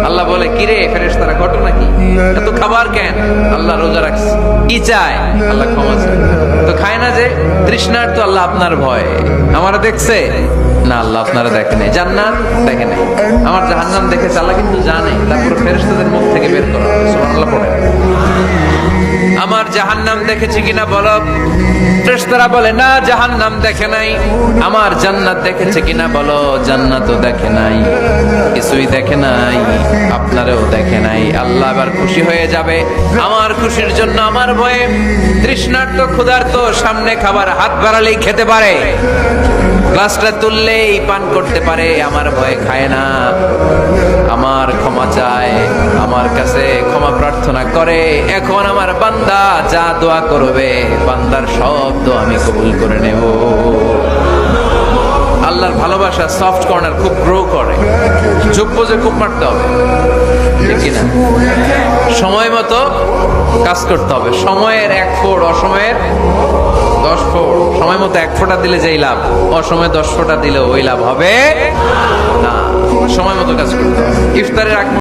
আল্লাহ বলে, কিরে ফেরেশতারা, ঘটনা কি? এত খাবার কেন? আল্লাহ রোজা রাখছে। কি চায়? আল্লাহ ক্ষমা চায়। তো খায় না যে তৃষ্ণার, তো আল্লাহ আপনার ভয়। আমারা দেখছে না, আল্লাহ আপনারা দেখে নাই। জান্নাত দেখে নাই, আমার জাহান্নাম দেখেছে আল্লাহ কিন্তু জানে। তারপর ফেরেশতাদের মুখ থেকে বের করা হবে। সুবহানাল্লাহ পড়ে। আমার জাহান্নাম দেখেছি কিনা বলো। ফেরেশতারা বলে, না জাহান্নাম দেখে নাই। আমার জান্নাত দেখেছে কিনা বলো। জান্নাতও দেখে নাই, কিছুই দেখে নাই, আপনারও দেখে নাই। আল্লাহ আবার খুশি হয়ে যাবে। আমার খুশির জন্য আমার ভয়ে তৃষ্ণার্ত ক্ষুধার্ত সামনে খাবার হাত বাড়ালেই খেতে পারে, গ্লাসটা তুললেই পান করতে পারে, আমার ভয়ে খায় না। আমার ক্ষমা চায়, আমার কাছে ক্ষমা প্রার্থনা করে। এখন আমার বান্দা যা দোয়া করবে, বান্দার সব দোয়া আমি কবুল করে নেব। আল্লাহর ভালোবাসা সফট কর্নার খুব গ্রো করে। যোগ্য যে খুব মারতে হবে, ঠিক কিনা? সময় মতো কাজ করতে হবে। সময়ের 1 ফোঁট, অসময়ের 10 ফোঁট। সময় মতো 1 ফোঁটা দিলে যেই লাভ, অসময়ে 10 ফোঁটা দিলে ওই লাভ হবে না। সময় মতো কাজ করতে হবে। ইফতারের আগ